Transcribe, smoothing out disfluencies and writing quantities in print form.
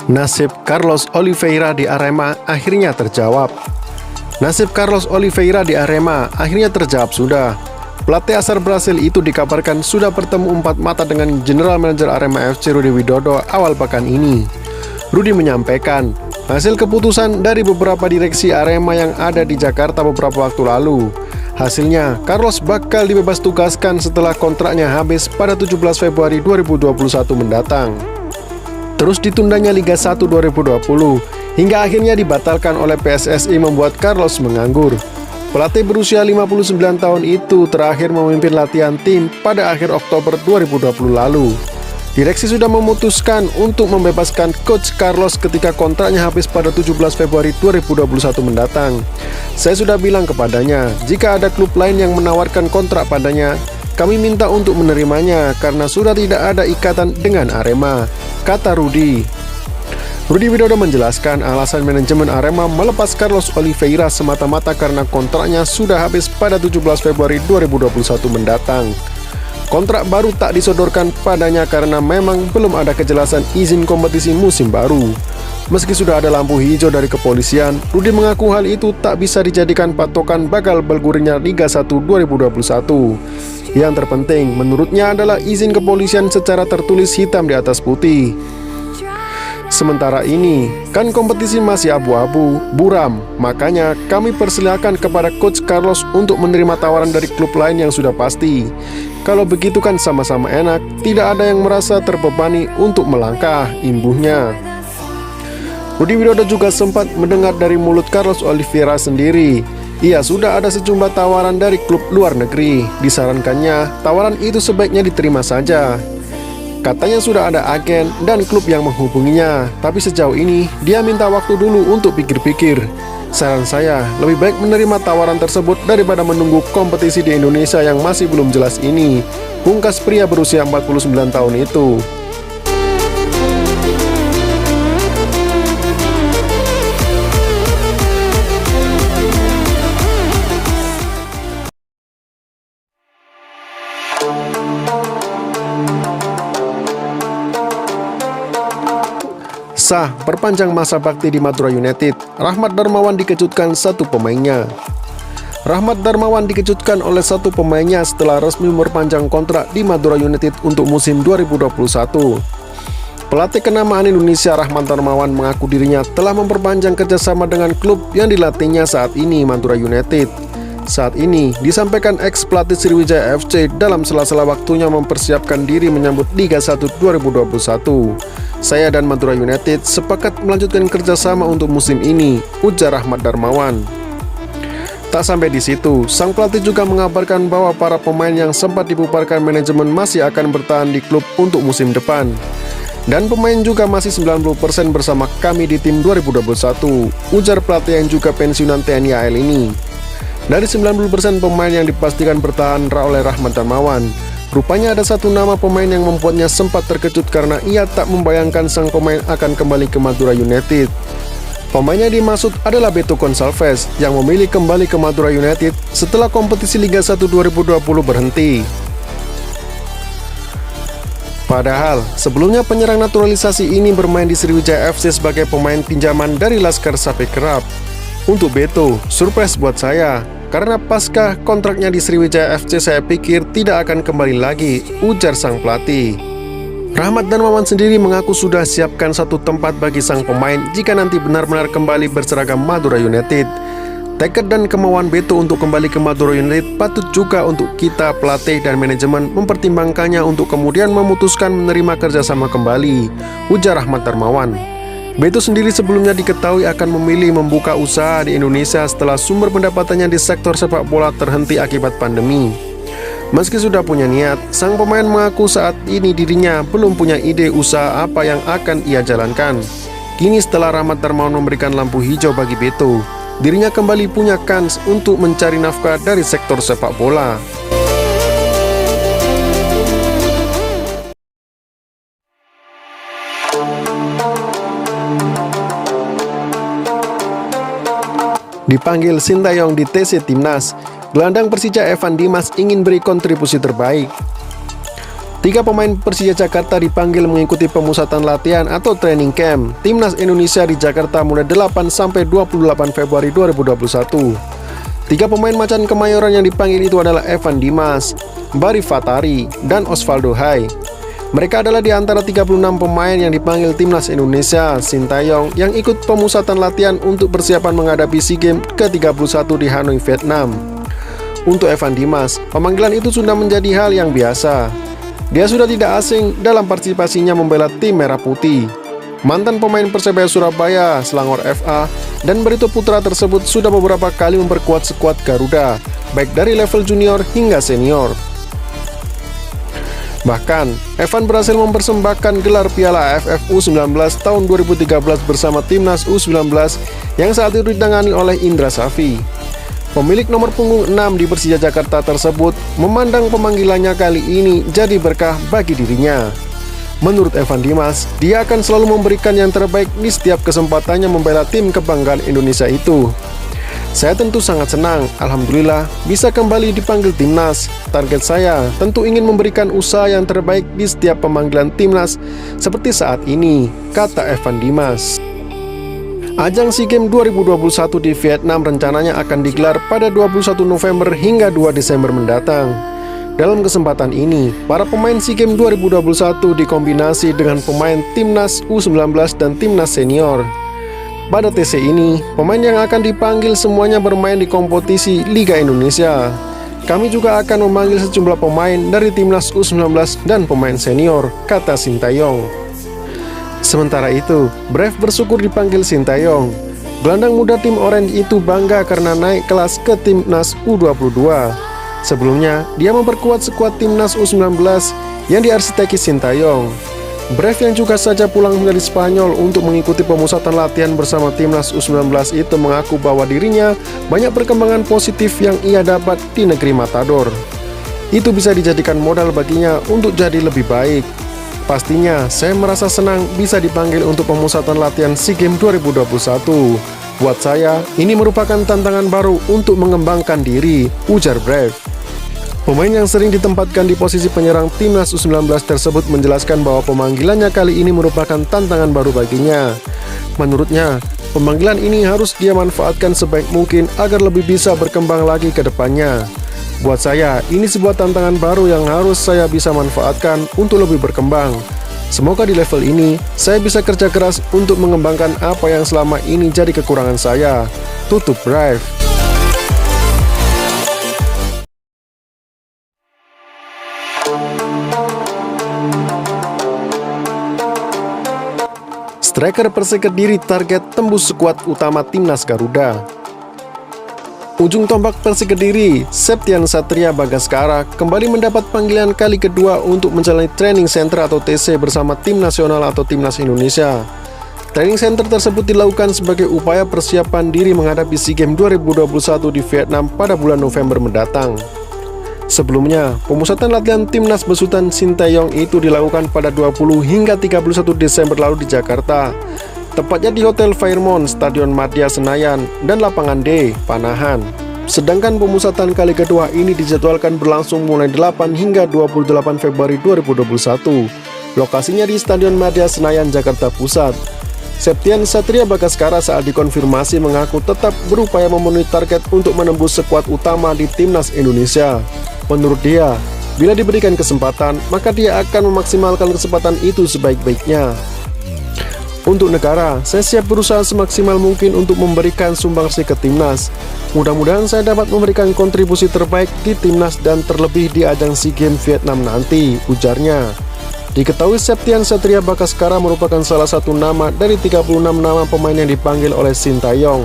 Nasib Carlos Oliveira di Arema akhirnya terjawab. Nasib Carlos Oliveira di Arema akhirnya terjawab sudah. Pelatih asal Brasil itu dikabarkan sudah bertemu empat mata dengan General Manager Arema FC Rudi Widodo awal pekan ini. Rudi menyampaikan hasil keputusan dari beberapa direksi Arema yang ada di Jakarta beberapa waktu lalu. Hasilnya, Carlos bakal dibebas tugaskan setelah kontraknya habis pada 17 Februari 2021 mendatang. Terus ditundanya Liga 1 2020 hingga akhirnya dibatalkan oleh PSSI membuat Carlos menganggur. Pelatih berusia 59 tahun itu terakhir memimpin latihan tim pada akhir Oktober 2020 lalu. Direksi sudah memutuskan untuk membebaskan Coach Carlos ketika kontraknya habis pada 17 Februari 2021 mendatang. Saya sudah bilang kepadanya, jika ada klub lain yang menawarkan kontrak padanya, kami minta untuk menerimanya karena sudah tidak ada ikatan dengan Arema, kata Rudi. Rudi Widodo menjelaskan alasan manajemen Arema melepas Carlos Oliveira semata-mata karena kontraknya sudah habis pada 17 Februari 2021 mendatang. Kontrak baru tak disodorkan padanya karena memang belum ada kejelasan izin kompetisi musim baru. Meski sudah ada lampu hijau dari kepolisian, Rudi mengaku hal itu tak bisa dijadikan patokan bakal bergulirnya Liga 1 2021. Yang terpenting menurutnya adalah izin kepolisian secara tertulis hitam di atas putih. Sementara ini, kan kompetisi masih abu-abu, buram, makanya kami persilakan kepada Coach Carlos untuk menerima tawaran dari klub lain yang sudah pasti. Kalau begitu kan sama-sama enak, tidak ada yang merasa terbebani untuk melangkah, imbuhnya. Rudi Widodo juga sempat mendengar dari mulut Carlos Oliveira sendiri. Ia sudah ada sejumlah tawaran dari klub luar negeri. Disarankannya, tawaran itu sebaiknya diterima saja. Katanya sudah ada agen dan klub yang menghubunginya, tapi sejauh ini dia minta waktu dulu untuk pikir-pikir. Saran saya, lebih baik menerima tawaran tersebut daripada menunggu kompetisi di Indonesia yang masih belum jelas ini, pungkas pria berusia 49 tahun itu. Sah perpanjang masa bakti di Madura United, Rahmat Darmawan dikejutkan satu pemainnya. Rahmat Darmawan dikejutkan oleh satu pemainnya setelah resmi memperpanjang kontrak di Madura United untuk musim 2021. Pelatih kenamaan Indonesia Rahmat Darmawan mengaku dirinya telah memperpanjang kerjasama dengan klub yang dilatihnya saat ini, Madura United. Saat ini disampaikan ex-pelatih Sriwijaya FC dalam sela-sela waktunya mempersiapkan diri menyambut Liga 1 2021. Saya dan Madura United sepakat melanjutkan kerjasama untuk musim ini, ujar Rahmat Darmawan. Tak sampai di situ, sang pelatih juga mengabarkan bahwa para pemain yang sempat dibubarkan manajemen masih akan bertahan di klub untuk musim depan. Dan pemain juga masih 90% bersama kami di tim 2021, ujar pelatih yang juga pensiunan TNI AL ini. Dari 90% pemain yang dipastikan bertahan oleh Rahmat Darmawan, rupanya ada satu nama pemain yang membuatnya sempat terkejut karena ia tak membayangkan sang pemain akan kembali ke Madura United. Pemainnya dimaksud adalah Beto Gonçalves yang memilih kembali ke Madura United setelah kompetisi Liga 1 2020 berhenti. Padahal, sebelumnya penyerang naturalisasi ini bermain di Sriwijaya FC sebagai pemain pinjaman dari Laskar Sapi Kerap. Untuk Beto, surprise buat saya, karena pasca kontraknya di Sriwijaya FC saya pikir tidak akan kembali lagi, ujar sang pelatih. Rahmat Darmawan sendiri mengaku sudah siapkan satu tempat bagi sang pemain jika nanti benar-benar kembali berseragam Madura United. Tekad dan kemauan Beto untuk kembali ke Madura United patut juga untuk kita pelatih dan manajemen mempertimbangkannya untuk kemudian memutuskan menerima kerjasama kembali, ujar Rahmat Darmawan. Beto sendiri sebelumnya diketahui akan memilih membuka usaha di Indonesia setelah sumber pendapatannya di sektor sepak bola terhenti akibat pandemi. Meski sudah punya niat, sang pemain mengaku saat ini dirinya belum punya ide usaha apa yang akan ia jalankan. Kini setelah Rahmat Darmawan memberikan lampu hijau bagi Beto, dirinya kembali punya kans untuk mencari nafkah dari sektor sepak bola. Dipanggil Sintayong di TC Timnas, gelandang Persija Evan Dimas ingin beri kontribusi terbaik. 3 pemain Persija Jakarta dipanggil mengikuti pemusatan latihan atau training camp Timnas Indonesia di Jakarta mulai 8 sampai 28 Februari 2021. 3 pemain macan Kemayoran yang dipanggil itu adalah Evan Dimas, Bari Fatari, dan Osvaldo Hai. Mereka adalah di antara 36 pemain yang dipanggil Timnas Indonesia Sintayong yang ikut pemusatan latihan untuk persiapan menghadapi SEA Games ke-31 di Hanoi, Vietnam. Untuk Evan Dimas, pemanggilan itu sudah menjadi hal yang biasa. Dia sudah tidak asing dalam partisipasinya membela tim Merah Putih. Mantan pemain Persebaya Surabaya, Selangor FA, dan Barito Putra tersebut sudah beberapa kali memperkuat skuad Garuda, baik dari level junior hingga senior. Bahkan, Evan berhasil mempersembahkan gelar Piala AFF U19 tahun 2013 bersama Timnas U19 yang saat itu ditangani oleh Indra Safri. Pemilik nomor punggung 6 di Persija Jakarta tersebut memandang pemanggilannya kali ini jadi berkah bagi dirinya. Menurut Evan Dimas, dia akan selalu memberikan yang terbaik di setiap kesempatannya membela tim kebanggaan Indonesia itu. Saya tentu sangat senang, alhamdulillah, bisa kembali dipanggil Timnas. Target saya tentu ingin memberikan usaha yang terbaik di setiap pemanggilan Timnas seperti saat ini, kata Evan Dimas. Ajang SEA Games 2021 di Vietnam rencananya akan digelar pada 21 November hingga 2 Desember mendatang. Dalam kesempatan ini, para pemain SEA Games 2021 dikombinasi dengan pemain Timnas U19 dan Timnas Senior. Pada TC ini, pemain yang akan dipanggil semuanya bermain di kompetisi Liga Indonesia. Kami juga akan memanggil sejumlah pemain dari Timnas U19 dan pemain senior, kata Sintayong. Sementara itu, Brave bersyukur dipanggil Sintayong. Gelandang muda tim Orange itu bangga karena naik kelas ke Timnas U22. Sebelumnya, dia memperkuat skuad Timnas U19 yang diarsiteki Sintayong. Brave yang juga saja pulang dari Spanyol untuk mengikuti pemusatan latihan bersama Timnas U19 itu mengaku bahwa dirinya banyak perkembangan positif yang ia dapat di negeri Matador. Itu bisa dijadikan modal baginya untuk jadi lebih baik. Pastinya, saya merasa senang bisa dipanggil untuk pemusatan latihan SEA Games 2021. Buat saya, ini merupakan tantangan baru untuk mengembangkan diri, ujar Brave. Pemain yang sering ditempatkan di posisi penyerang Timnas U19 tersebut menjelaskan bahwa pemanggilannya kali ini merupakan tantangan baru baginya. Menurutnya, pemanggilan ini harus dia manfaatkan sebaik mungkin agar lebih bisa berkembang lagi ke depannya. Buat saya, ini sebuah tantangan baru yang harus saya bisa manfaatkan untuk lebih berkembang. Semoga di level ini, saya bisa kerja keras untuk mengembangkan apa yang selama ini jadi kekurangan saya. Tutup Brave. Striker Persik Kediri target tembus skuad utama Timnas Garuda. Ujung tombak Persik Kediri, Septian Satria Bagaskara kembali mendapat panggilan kali kedua untuk menjalani training center atau TC bersama tim nasional atau Timnas Indonesia. Training center tersebut dilakukan sebagai upaya persiapan diri menghadapi SEA Games 2021 di Vietnam pada bulan November mendatang. Sebelumnya, pemusatan latihan Timnas besutan Sintayong itu dilakukan pada 20 hingga 31 Desember lalu di Jakarta, tepatnya di Hotel Fairmont, Stadion Madia Senayan, dan Lapangan D, Panahan. Sedangkan pemusatan kali kedua ini dijadwalkan berlangsung mulai 8 hingga 28 Februari 2021. Lokasinya di Stadion Madia Senayan, Jakarta Pusat. Septian Satria Bagaskara saat dikonfirmasi mengaku tetap berupaya memenuhi target untuk menembus skuad utama di Timnas Indonesia. Menurut dia, bila diberikan kesempatan, maka dia akan memaksimalkan kesempatan itu sebaik-baiknya. Untuk negara, saya siap berusaha semaksimal mungkin untuk memberikan sumbangsi ke Timnas. Mudah-mudahan saya dapat memberikan kontribusi terbaik di Timnas dan terlebih di ajang SEA Games Vietnam nanti, ujarnya. Diketahui Septian Satria Bagaskara merupakan salah satu nama dari 36 nama pemain yang dipanggil oleh Sintayong.